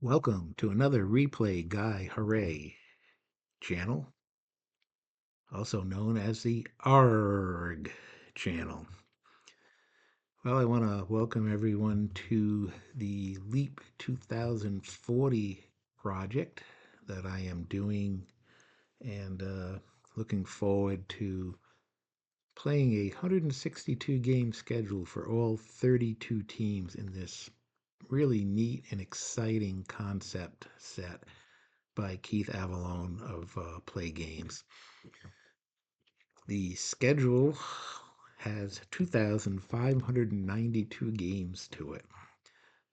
Welcome to another Replay Guy Hooray channel, also known as the ARG channel. Well, I want to welcome everyone to the Leap 2040 project that I am doing and looking forward to playing a 162 game schedule for all 32 teams in this really neat and exciting concept set by Keith Avalone of Play Games. The schedule has 2,592 games to it.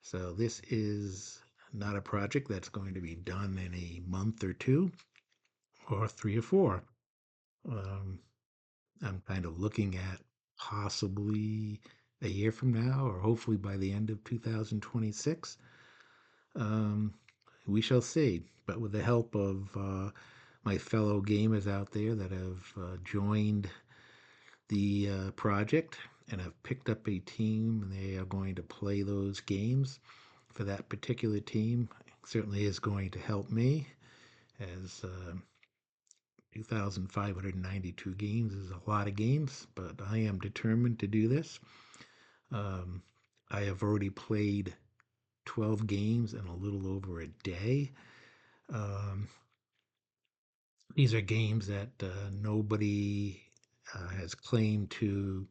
So this is not a project that's going to be done in a month or two or three or four. Um, I'm kind of looking at possibly a year from now or hopefully by the end of 2026. Um, we shall see. But with the help of my fellow gamers out there that have joined the project and have picked up a team and they are going to play those games for that particular team, it certainly is going to help me as 2,592 games is a lot of games, but I am determined to do this. Um, I have already played 12 games in a little over a day. Um, these are games that nobody has claimed to,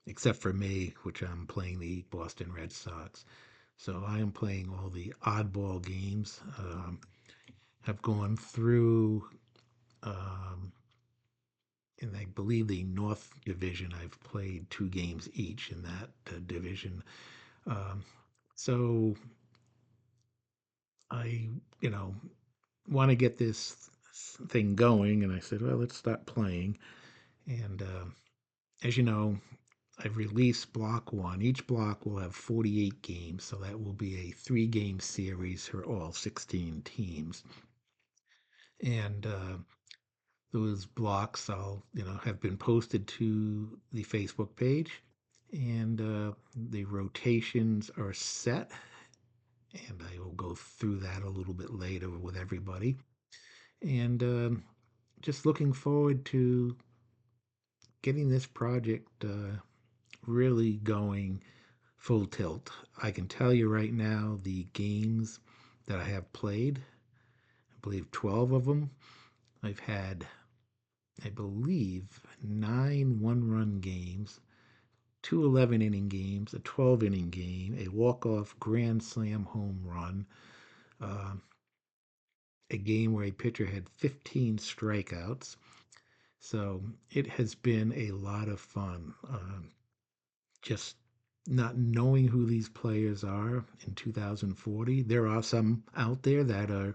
except for me, which I'm playing the Boston Red Sox. So I am playing all the oddball games. Have gone through, um, and I believe the North Division, I've played two games each in that division. Um, so I, you know, want to get this thing going, and I said, well, let's start playing. And as you know, I've released block one. Each block will have 48 games, so that will be a three-game series for all 16 teams. And those blocks have been posted to the Facebook page, and the rotations are set. And I will go through that a little bit later with everybody. And just looking forward to getting this project really going full tilt. I can tell you right now the games that I have played, I believe 12 of them. I've had, I believe, nine one-run games, two 11-inning games, a 12-inning game, a walk-off grand slam home run, uh, a game where a pitcher had 15 strikeouts. So it has been a lot of fun. Just not knowing who these players are in 2040. There are some out there that are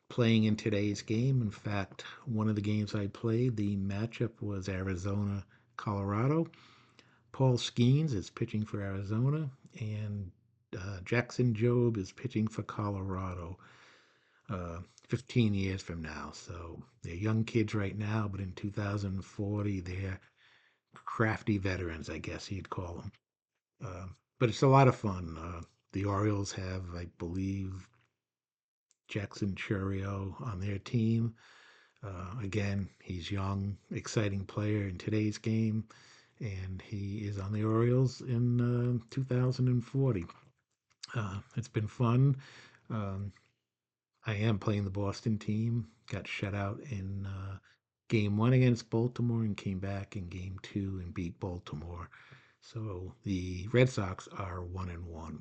playing in today's game. In fact, one of the games I played, the matchup was Arizona, Colorado. Paul Skeens is pitching for Arizona, and Jackson Jobe is pitching for Colorado. 15 years from now. So they're young kids right now, but in 2040, they're crafty veterans, I guess you'd call them. But it's a lot of fun. The Orioles have, I believe, Jackson Churio on their team. Again, he's young, exciting player in today's game, and he is on the Orioles in 2040. It's been fun. Um, I am playing the Boston team. Got shut out in game one against Baltimore and came back in game two and beat Baltimore. So the Red Sox are 1-1.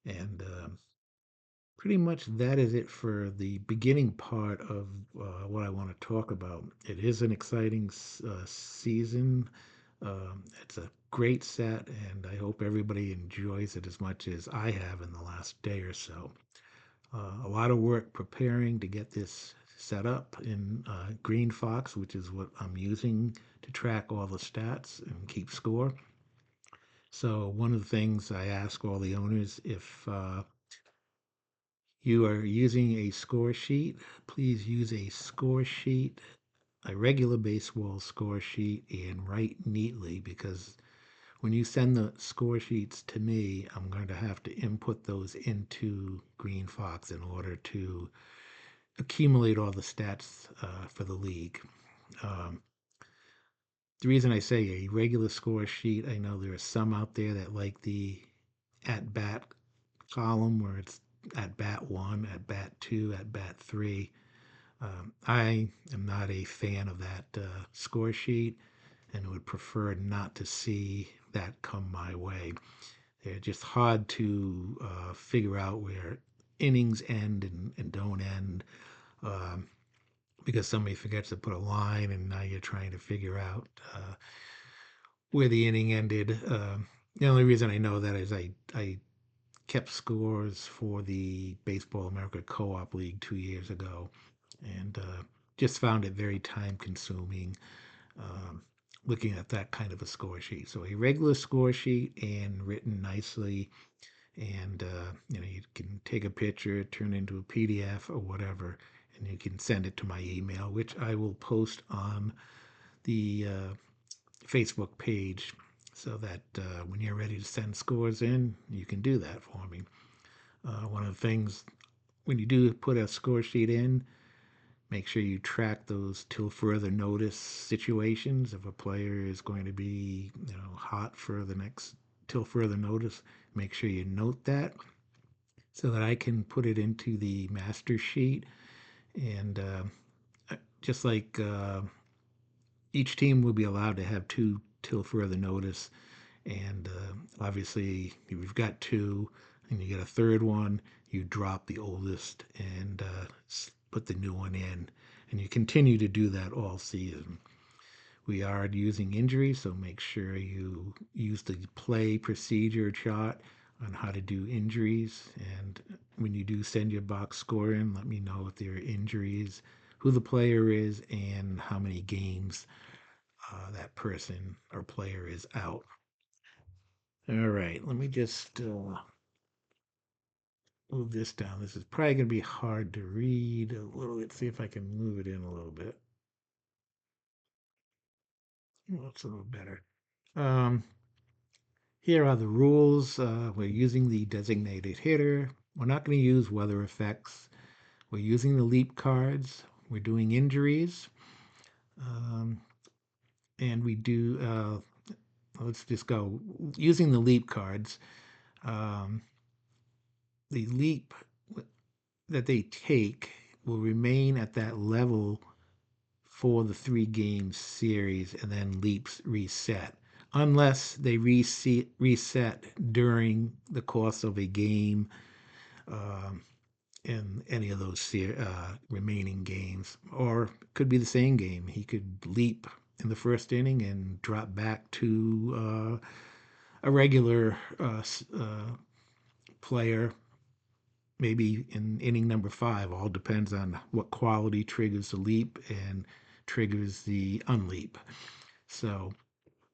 And pretty much that is it for the beginning part of what I want to talk about. It is an exciting season. It's a great set, and I hope everybody enjoys it as much as I have in the last day or so. A lot of work preparing to get this set up in Green Fox, which is what I'm using to track all the stats and keep score. So one of the things I ask all the owners, if you are using a score sheet, please use a score sheet, a regular baseball score sheet, and write neatly because when you send the score sheets to me, I'm going to have to input those into Green Fox in order to accumulate all the stats for the league. Um, the reason I say a regular score sheet, I know there are some out there that like the at bat column where it's at bat one, at bat two, at bat three. I am not a fan of that score sheet and would prefer not to see that come my way. They're just hard to figure out where innings end and don't end, um, because somebody forgets to put a line and now you're trying to figure out where the inning ended. The only reason I know that is I kept scores for the Baseball America Co-op League 2 years ago, and just found it very time consuming um, looking at that kind of a score sheet. So a regular score sheet and written nicely, and you can take a picture, turn it into a PDF or whatever, and you can send it to my email, which I will post on the Facebook page, so that when you're ready to send scores in, you can do that for me. One of the things when you do put a score sheet in, make sure you track those till further notice situations. If a player is going to be, hot for the next till further notice, make sure you note that so that I can put it into the master sheet. And just like each team will be allowed to have two till further notice, and obviously, if you've got two and you get a third one, you drop the oldest and put the new one in. And you continue to do that all season. We are using injuries, so make sure you use the play procedure chart on how to do injuries. And when you do send your box score in, let me know if there are injuries, who the player is, and how many games that person or player is out. All right, let me just move this down. This is probably going to be hard to read a little bit. See if I can move it in a little bit. Well, it's a little better. Um, Here are the rules. We're using the designated hitter. We're not going to use weather effects. We're using the leap cards. We're doing injuries. Um, and we do, let's just go. Using the leap cards, um, the leap that they take will remain at that level for the 3 game series, and then leaps reset unless they reset during the course of a game, um, in any of those remaining games, or it could be the same game. He could leap in the first inning and drop back to a regular player, maybe in inning number 5. All depends on what quality triggers the leap and triggers the unleap. So,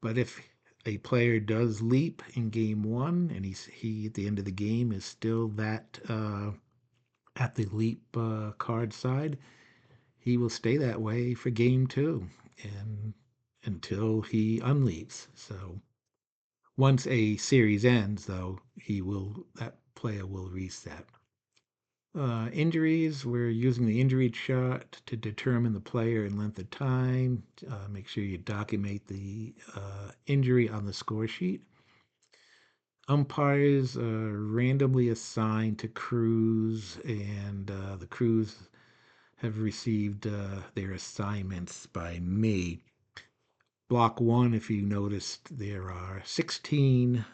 but if a player does leap in game 1 and he at the end of the game is still that at the leap card side, he will stay that way for game 2 and until he unleaps. So once a series ends, though, that player will reset. Injuries, we're using the injury chart to determine the player and length of time. Make sure you document the injury on the score sheet. Umpires are randomly assigned to crews, and the crews have received their assignments by me. Block 1, if you noticed, there are 16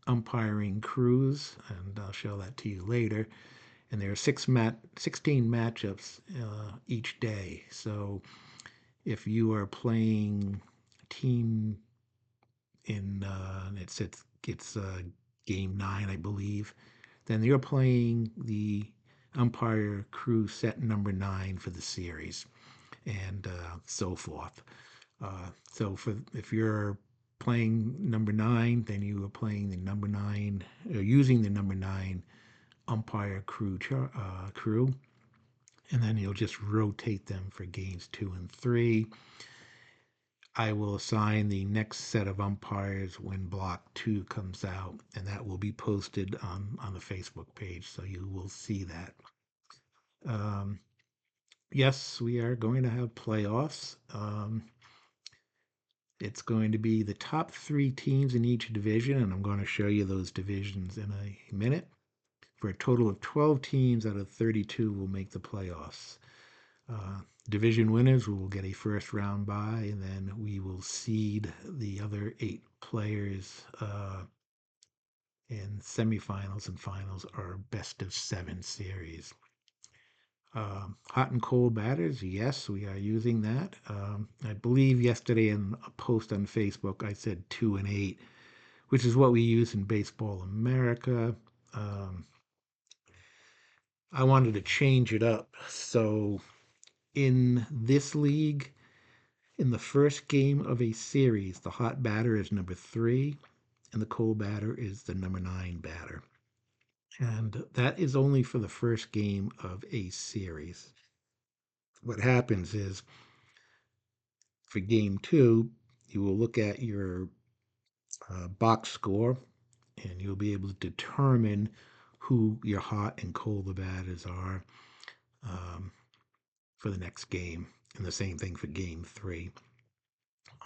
umpiring crews, and I'll show that to you later. And there are 16 matchups each day. So if you are playing team in, it's game 9, I believe, then you're playing the umpire crew set number 9 for the series, and so forth. So if you're playing number 9, then you are playing the number 9, using the number 9 umpire crew, and then you'll just rotate them for games 2 and 3. I will assign the next set of umpires when block 2 comes out, and that will be posted on the Facebook page, so you will see that. Um, yes, we are going to have playoffs. It's going to be the top 3 teams in each division, and I'm going to show you those divisions in a minute. For a total of 12 teams out of 32 will make the playoffs. Uh, Division winners will get a first round bye, and then we will seed the other 8 players in semifinals and finals or best of 7 series. Hot and cold batters, yes, we are using that. I believe yesterday in a post on Facebook I said 2 and 8, which is what we use in Baseball America. Um, I wanted to change it up. So in this league, in the first game of a series, the hot batter is number 3, and the cold batter is the number 9 batter. And that is only for the first game of a series. What happens is for game 2, you will look at your box score and you'll be able to determine who your hot and cold batters are um, for the next game. And the same thing for game 3.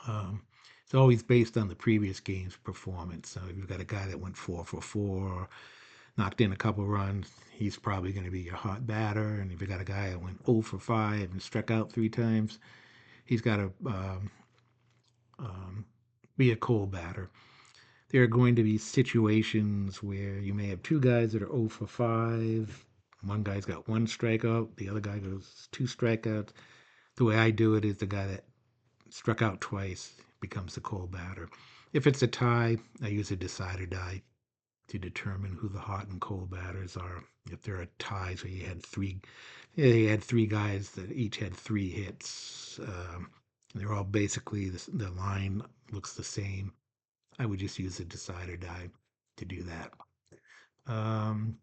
Um, it's always based on the previous game's performance. So if you've got a guy that went 4 for 4, knocked in a couple runs, he's probably going to be your hot batter. And if you got a guy that went 0 for 5 and struck out 3 times, he's got to um, be a cold batter. There are going to be situations where you may have 2 guys that are 0 for 5. One guy's got 1 strikeout, the other guy goes 2 strikeouts. The way I do it is the guy that struck out twice becomes the cold batter. If it's a tie, I use a decider die to determine who the hot and cold batters are. If there are ties where you had 3 guys that each had 3 hits, they're all basically the line looks the same. I would just use a decider die to do that. Um,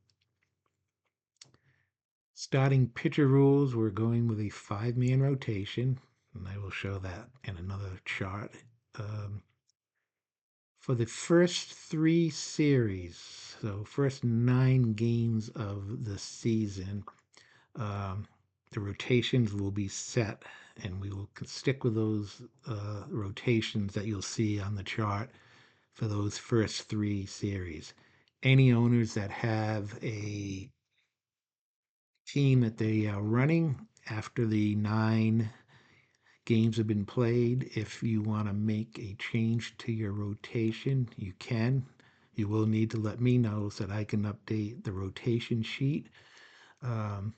Starting pitcher rules, we're going with a 5-man rotation, and I will show that in another chart. Um, for the first 3 series, so first 9 games of the season, um, the rotations will be set, and we will stick with those rotations that you'll see on the chart for those first 3 series. Any owners that have a team that they are running after the 9 games have been played, if you want to make a change to your rotation, you can. You will need to let me know so that I can update the rotation sheet. Um,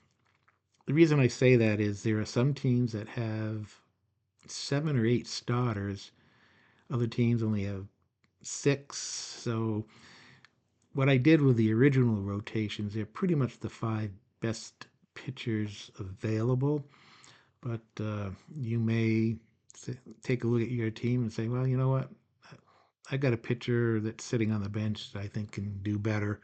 the reason I say that is there are some teams that have 7 or 8 starters. Other teams only have 6. So what I did with the original rotations, they're pretty much the 5 best pitchers available. But you may take a look at your team and say, well, you know what? I got a pitcher that's sitting on the bench that I think can do better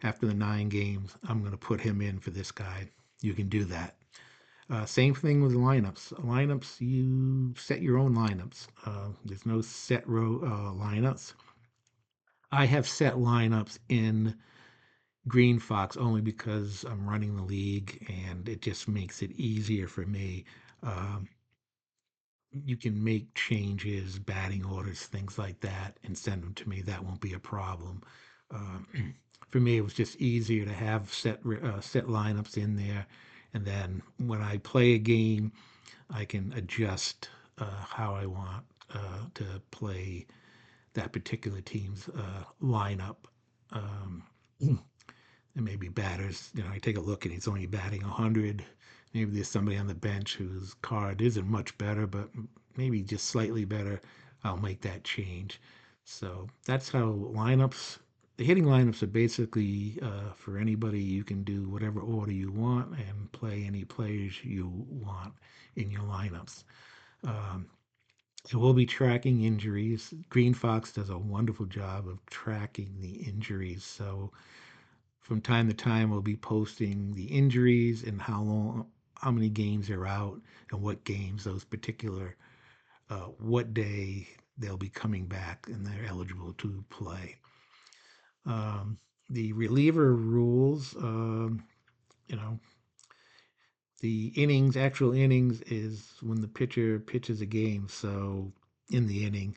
after the 9 games. I'm going to put him in for this guy. You can do that. Same thing with lineups. Lineups, you set your own lineups. There's no set lineups. I have set lineups in Green Fox only because I'm running the league and it just makes it easier for me. Um, you can make changes, batting orders, things like that, and send them to me. That won't be a problem. Um, for me, it was just easier to have set lineups in there, and then when I play a game, I can adjust how I want to play that particular team's lineup. Um, and maybe batters, I take a look and he's only batting 100. Maybe there's somebody on the bench whose card isn't much better, but maybe just slightly better. I'll make that change. So that's how the hitting lineups are basically for anybody. You can do whatever order you want and play any players you want in your lineups. Um, so we'll be tracking injuries. Green Fox does a wonderful job of tracking the injuries. So from time to time, we'll be posting the injuries and how many games are out, and what games those particular what day they'll be coming back and they're eligible to play. Um, the reliever rules, you know, the innings, actual innings, is when the pitcher pitches a game. So in the inning,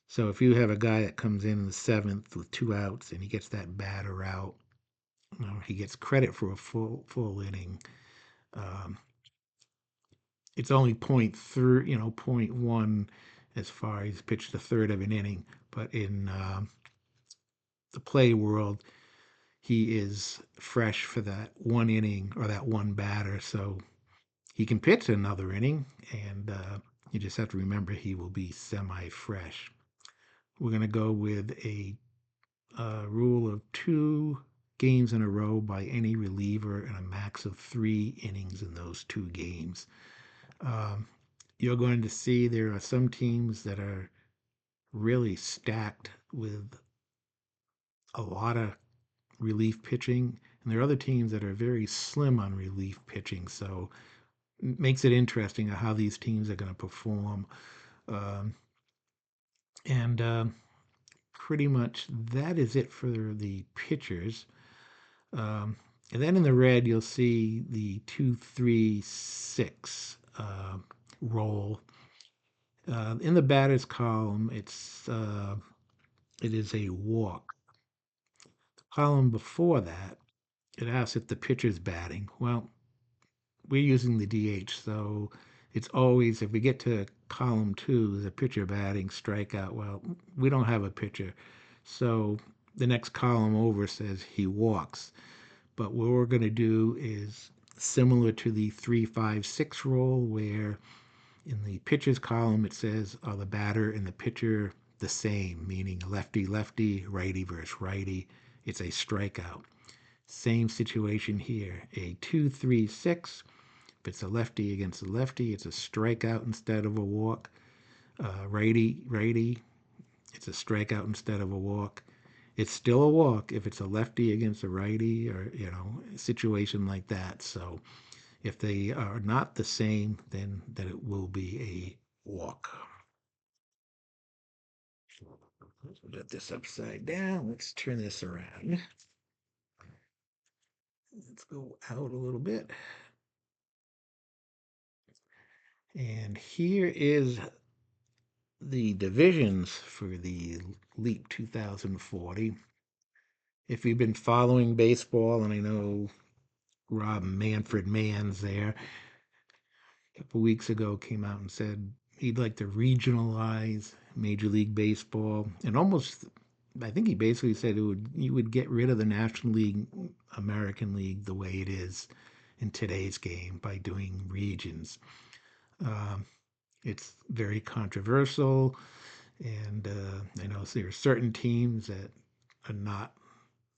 so if you have a guy that comes in the seventh with two outs and he gets that batter out, he gets credit for a full inning. Um, it's only point three, point one as far as pitched a third of an inning. But in the play world, he is fresh for that one inning or that one batter, so he can pitch another inning, and you just have to remember he will be semi-fresh. We're going to go with a rule of 2 games in a row by any reliever and a max of 3 innings in those 2 games. Um, you're going to see there are some teams that are really stacked with a lot of relief pitching, and there are other teams that are very slim on relief pitching. So it makes it interesting how these teams are going to perform. Um, and pretty much that is it for the pitchers. Um, and then in the red, you'll see the 2-3-6 roll. In the batters column, it is a walk. The column before that, it asks if the pitcher's batting. Well, we're using the DH, so it's always, if we get to column 2, the pitcher batting, strikeout. Well, we don't have a pitcher, so the next column over says he walks. But what we're going to do is similar to the 3-5-6 roll, where in the pitcher's column it says, are the batter and the pitcher the same, meaning lefty lefty, righty versus righty. It's a strikeout. Same situation here. A 2-3-6. If it's a lefty against a lefty, it's a strikeout instead of a walk. Righty righty, it's a strikeout instead of a walk. It's still a walk if it's a lefty against a righty, or a situation like that. So if they are not the same, then it will be a walk. Put this upside down. Let's turn this around. Let's go out a little bit. And here is the divisions for the Leap 2040. If you've been following baseball, and I know Rob Manfred Mann's there, a couple weeks ago came out and said he'd like to regionalize Major League Baseball, and almost, I think he basically said you would get rid of the National League, American League, the way it is in today's game by doing regions. Um, it's very controversial, and I know there are certain teams that are not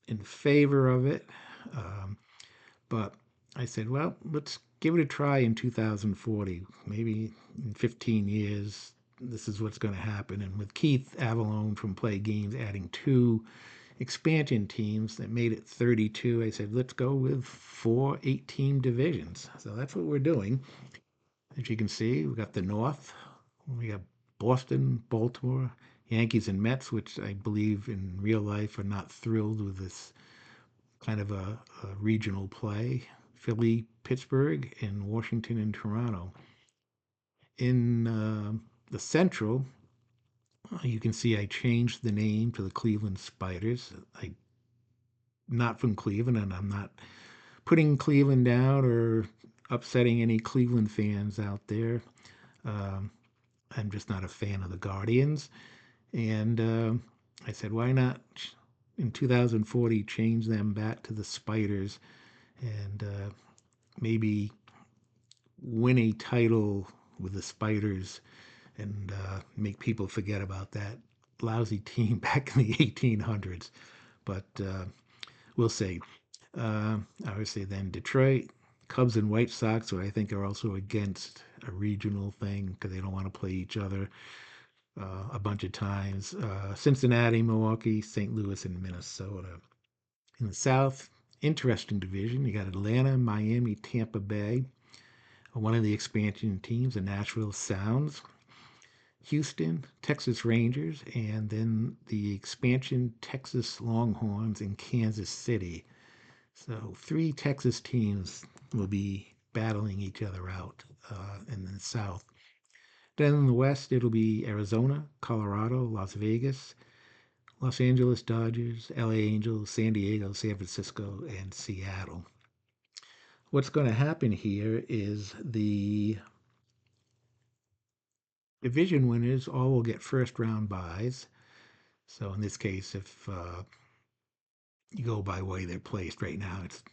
in favor of it. Um, but I said, well, let's give it a try in 2040. Maybe in 15 years, this is what's going to happen. And with Keith Avalone from Play Games adding 2 expansion teams that made it 32, I said, let's go with 4 8-team divisions. So that's what we're doing. As you can see, we've got the North, we got Boston, Baltimore, Yankees, and Mets, which I believe in real life are not thrilled with this kind of a regional play. Philly, Pittsburgh, and Washington and Toronto. In the Central, you can see I changed the name to the Cleveland Spiders. I'm not from Cleveland, and I'm not putting Cleveland down or upsetting any Cleveland fans out there. Um, I'm just not a fan of the Guardians. And I said, why not in 2040 change them back to the Spiders and maybe win a title with the Spiders and make people forget about that lousy team back in the 1800s. But we'll see. Obviously, then Detroit, Cubs, and White Sox, who I think are also against a regional thing because they don't want to play each other a bunch of times. Cincinnati, Milwaukee, St. Louis, and Minnesota. In the South, interesting division. You got Atlanta, Miami, Tampa Bay. One of the expansion teams, the Nashville Sounds. Houston, Texas Rangers, and then the expansion Texas Longhorns in Kansas City. So three Texas teams will be battling each other out in the South. Then in the West, it'll be Arizona, Colorado, Las Vegas, Los Angeles Dodgers, LA Angels, San Diego, San Francisco, and Seattle. What's going to happen here is the division winners all will get first round buys. So in this case, if you go by way they're placed right now, it's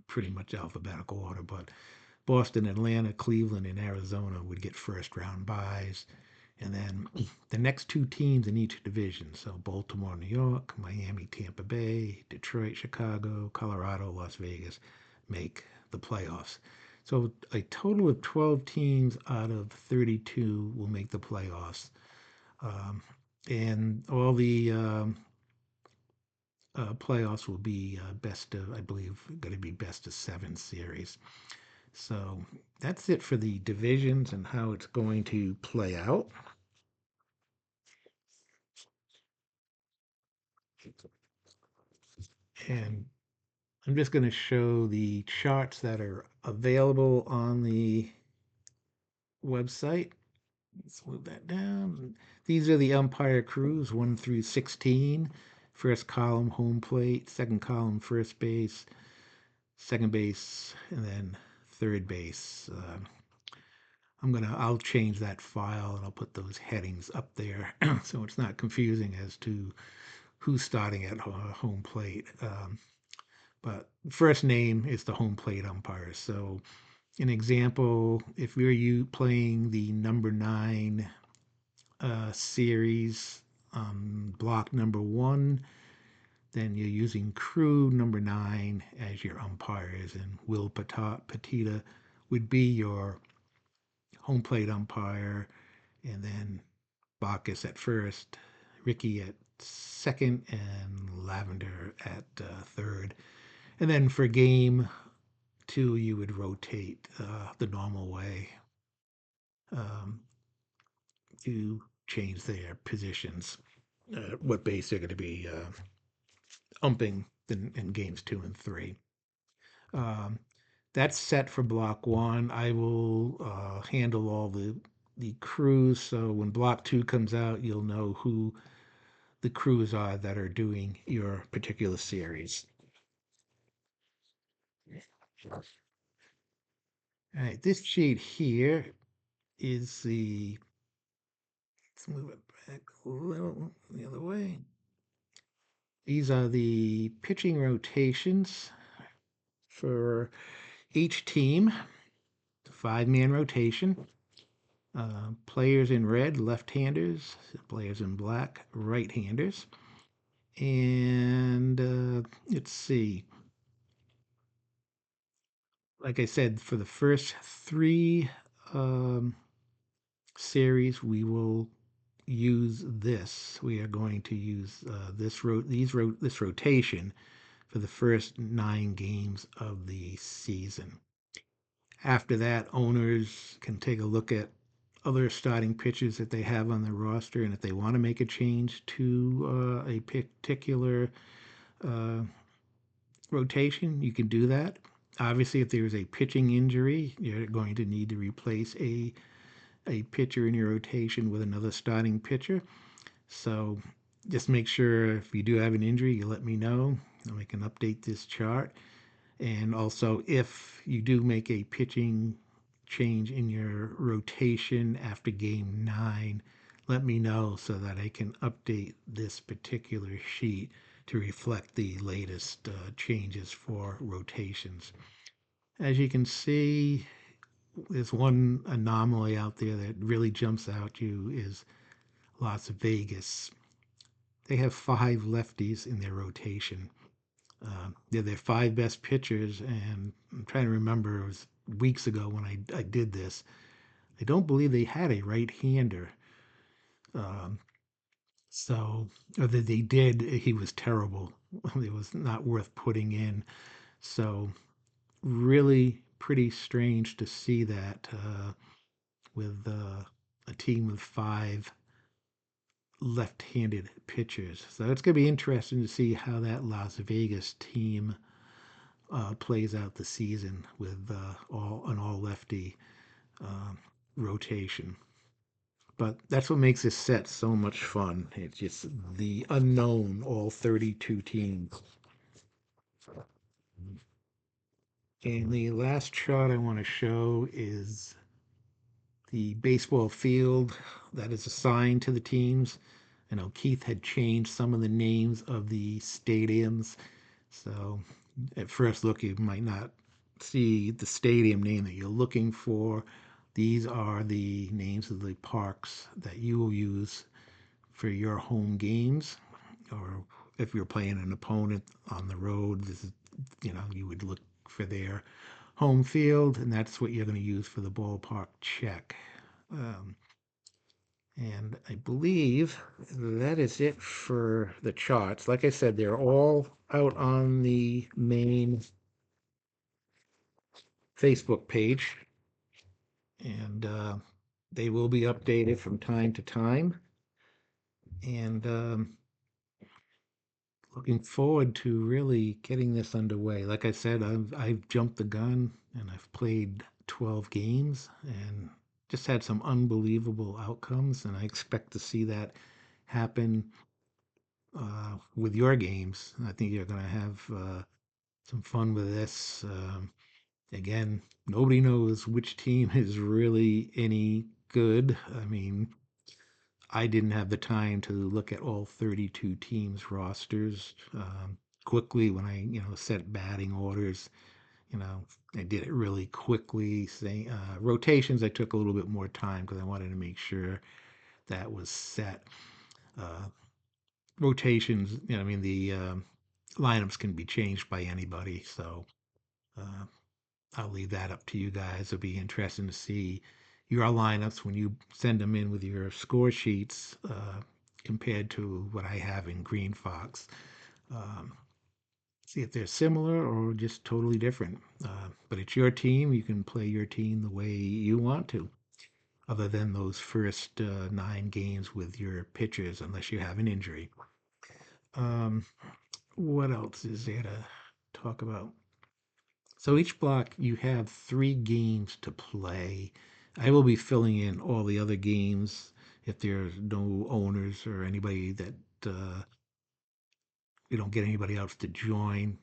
pretty much alphabetical order, but Boston, Atlanta, Cleveland, and Arizona would get first round buys. And then the next two teams in each division, so Baltimore, New York, Miami, Tampa Bay, Detroit, Chicago, Colorado, Las Vegas, make the playoffs. So a total of 12 teams out of 32 will make the playoffs. Um, and all the playoffs will be best of, I believe, going to be best of seven series. So that's it for the divisions and how it's going to play out. And I'm just going to show the charts that are available on the website. Let's move that down. These are the umpire crews 1 through 16. First column, home plate. Second column, first base. Second base, and then third base. I'll change that file and I'll put those headings up there so it's not confusing as to who's starting at home plate. But first name is the home plate umpire. So an example, if you're playing the number 9 series, block number 1, then you're using crew number 9 as your umpires, and Will Petita would be your home plate umpire, and then Bacchus at first, Ricky at second, and Lavender at third. And then for game 2, you would rotate the normal way um, to change their positions, what base they're going to be umping in games 2 and 3. Um, that's set for block 1. I will handle all the crews, so when block 2 comes out, you'll know who the crews are that are doing your particular series. All right, this sheet here is the, let's move it back a little the other way. These are the pitching rotations for each team, 5-man rotation. Players in red, left-handers. Players in black, right-handers. And let's see. Like I said, for the first 3 um, series, we will use this. We are going to use this rotation for the first 9 games of the season. After that, owners can take a look at other starting pitchers that they have on their roster, and if they want to make a change to a particular uh, rotation, you can do that. Obviously, if there's a pitching injury, you're going to need to replace a pitcher in your rotation with another starting pitcher. So just make sure if you do have an injury, you let me know, and we can update this chart. And also, if you do make a pitching change in your rotation after game 9, let me know so that I can update this particular sheet to reflect the latest changes for rotations. As you can see, there's one anomaly out there that really jumps out at you is Las Vegas. They have 5 lefties in their rotation. They're their 5 best pitchers, and I'm trying to remember, it was weeks ago when I did this. I don't believe they had a right-hander. Um, so, or that they did, he was terrible. It was not worth putting in. So, really pretty strange to see that with a team with five left-handed pitchers. So it's going to be interesting to see how that Las Vegas team plays out the season with all lefty uh, rotation. But that's what makes this set so much fun. It's just the unknown, all 32 teams. And the last chart I want to show is the baseball field that is assigned to the teams. I know Keith had changed some of the names of the stadiums. So at first look, you might not see the stadium name that you're looking for. These are the names of the parks that you will use for your home games, or if you're playing an opponent on the road, this is, you would look for their home field, and that's what you're going to use for the ballpark check. Um, and I believe that is it for the charts. Like I said, they're all out on the main Facebook page, and they will be updated from time to time. And looking forward to really getting this underway. Like I said, I've jumped the gun and I've played 12 games and just had some unbelievable outcomes, and I expect to see that happen with your games. I think you're going to have some fun with this. Again, nobody knows which team is really any good. I mean, I didn't have the time to look at all 32 teams' rosters quickly when I, set batting orders. You know, I did it really quickly. Say, rotations, I took a little bit more time because I wanted to make sure that was set. Uh, rotations, I mean, the lineups can be changed by anybody. So uh, I'll leave that up to you guys. It'll be interesting to see your lineups when you send them in with your score sheets compared to what I have in Green Fox. Um, See if they're similar or just totally different. But it's your team. You can play your team the way you want to, other than those first 9 games with your pitchers, unless you have an injury. Um, what else is there to talk about? So each block you have 3 games to play. I will be filling in all the other games if there's no owners or anybody that we don't get anybody else to join.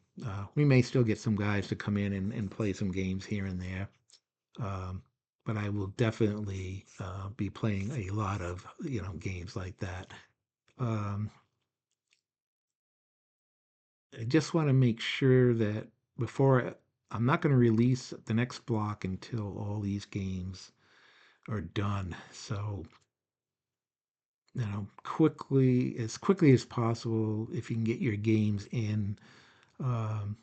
We may still get some guys to come in and play some games here and there. Um, but I will definitely be playing a lot of games like that. Um, I just want to make sure that I'm not going to release the next block until all these games are done. So, as quickly as possible, if you can get your games in, um,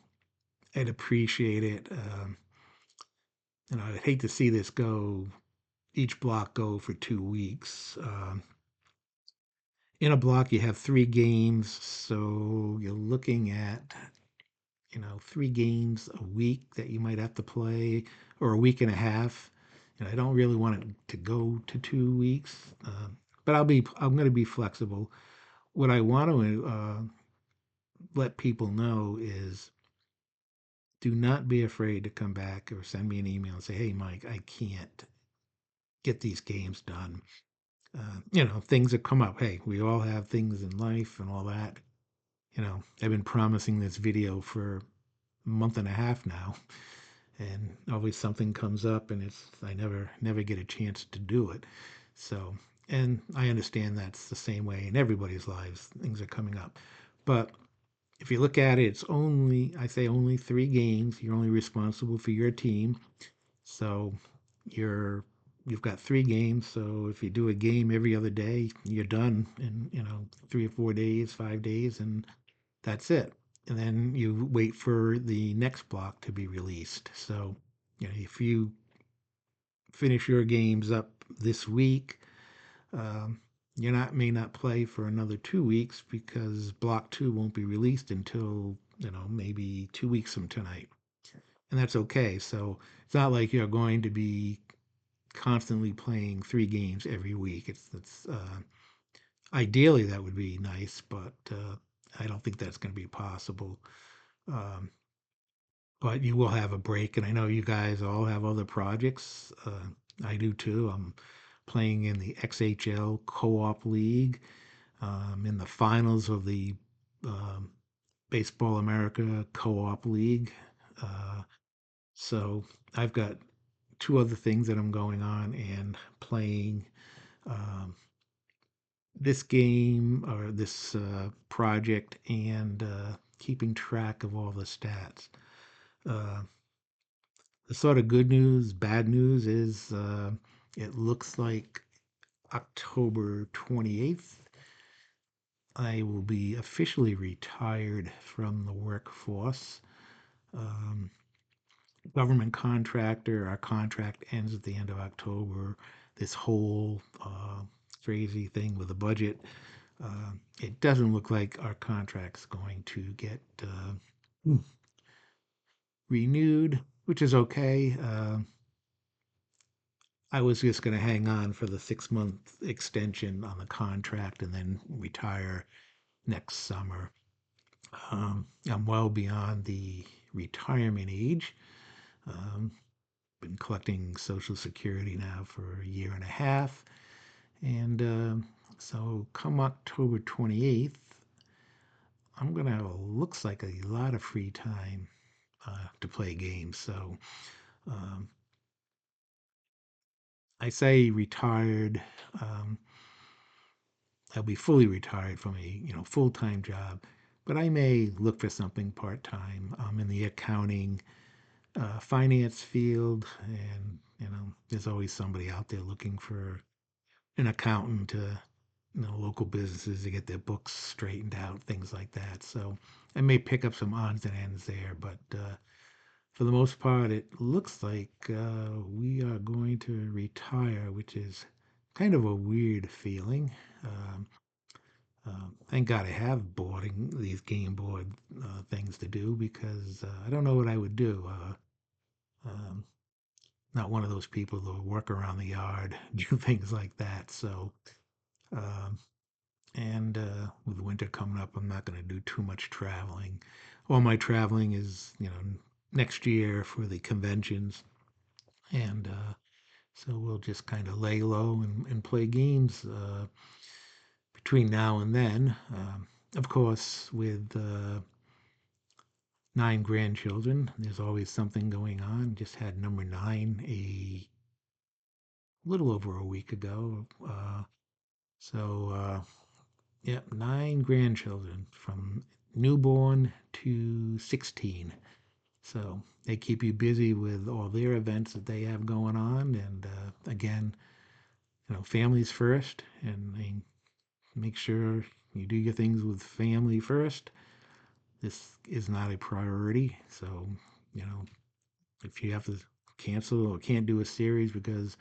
I'd appreciate it. I'd hate to see this each block go for 2 weeks. In a block, you have 3 games, so you're looking at 3 games a week that you might have to play, or a week and a half. And I don't really want it to go to 2 weeks, but I'm going to be flexible. What I want to let people know is do not be afraid to come back or send me an email and say, "Hey, Mike, I can't get these games done." Things that come up. Hey, we all have things in life and all that. I've been promising this video for a month and a half now, and always something comes up, and I never get a chance to do it. So, and I understand that's the same way in everybody's lives. Things are coming up, but if you look at it, I say only 3 games. You're only responsible for your team. So you've got 3 games. So if you do a game every other day, you're done in 3 or 4 days, 5 days, and that's it. And then you wait for the next block to be released. So if you finish your games up this week, um, you may not play for another 2 weeks because block 2 won't be released until maybe 2 weeks from tonight, and that's okay. So it's not like you're going to be constantly playing 3 games every week. It's ideally that would be nice, but I don't think that's going to be possible. Um, but you will have a break, and I know you guys all have other projects. I do too. I'm playing in the XHL Co-op League. In the finals of the um, Baseball America Co-op League. Uh, so I've got two other things that I'm going on and playing um, this game or this project and keeping track of all the stats. Uh, the sort of good news, bad news is it looks like October 28th, I will be officially retired from the workforce. Um, Government contractor, our contract ends at the end of October. This whole crazy thing with the budget, it doesn't look like our contract's going to get renewed, which is okay. I was just going to hang on for the 6 month extension on the contract and then retire next summer. I'm well beyond the retirement age. Um, been collecting Social Security now for a year and a half. And so come October 28th, I'm going to have, looks like a lot of free time to play games. So um, I say retired. Um, I'll be fully retired from a full-time job, but I may look for something part-time. I'm in the accounting, finance field, and there's always somebody out there looking for an accountant to local businesses to get their books straightened out, things like that. So I may pick up some odds and ends there, but for the most part, it looks like we are going to retire, which is kind of a weird feeling. Um, thank God I have boarding these game board things to do because I don't know what I would do. Um, Not one of those people that work around the yard, do things like that. So um, and with winter coming up, I'm not going to do too much traveling. All my traveling is, next year for the conventions, and so we'll just kind of lay low and play games between now and then. Of course, with 9 grandchildren, there's always something going on. Just had number 9 a little over a week ago. So yep, 9 grandchildren from newborn to 16. So they keep you busy with all their events that they have going on. And again, families first, and they make sure you do your things with family first. This is not a priority. So, you know, if you have to cancel or can't do a series because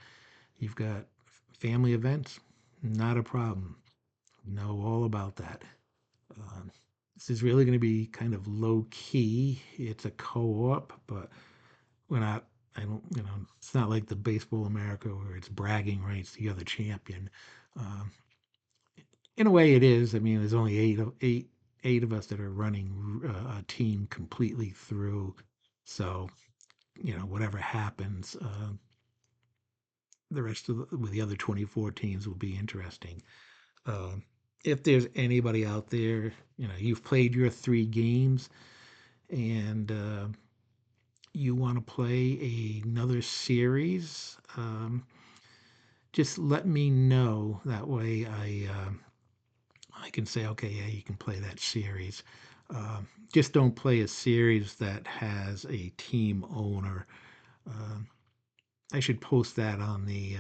you've got family events, not a problem. Know all about that. Um, this is really going to be kind of low key. It's a co-op, but we're not. I don't. It's not like the Baseball America where it's bragging rights to the other champion. Um, in a way, it is. I mean, there's only eight of us that are running a team completely through. So whatever happens, the rest of with the other 24 teams will be interesting. Um, if there's anybody out there, you've played your 3 games and you want to play another series, just let me know. That way I can say, okay, yeah, you can play that series. Just don't play a series that has a team owner. Um I should post that on the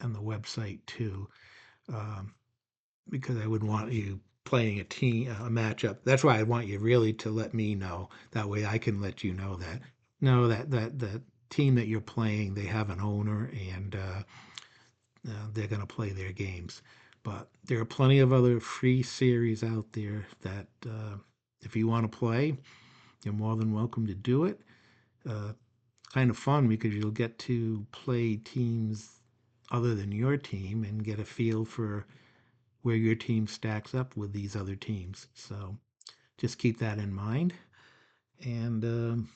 website too, um, because I would want you playing a matchup. That's why I want you really to let me know. That way I can let you know that no, that team that you're playing, they have an owner and they're going to play their games. But there are plenty of other free series out there that if you want to play, you're more than welcome to do it. Uh, kind of fun because you'll get to play teams other than your team and get a feel for where your team stacks up with these other teams. So just keep that in mind. And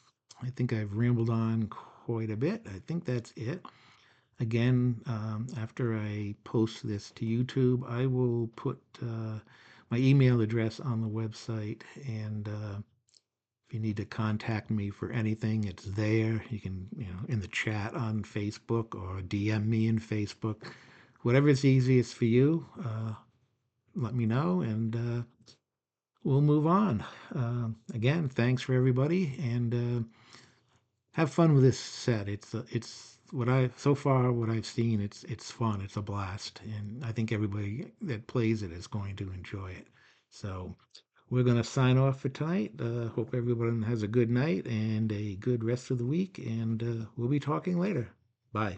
I think I've rambled on quite a bit. I think that's it. Again, after I post this to YouTube, I will put my email address on the website. And if you need to contact me for anything, it's there. You can, in the chat on Facebook or DM me in Facebook. Whatever's easiest for you, let me know, and we'll move on. Again, thanks for everybody, and have fun with this set. It's what I so far what I've seen. It's fun. It's a blast, and I think everybody that plays it is going to enjoy it. So we're going to sign off for tonight. Hope everyone has a good night and a good rest of the week, and we'll be talking later. Bye.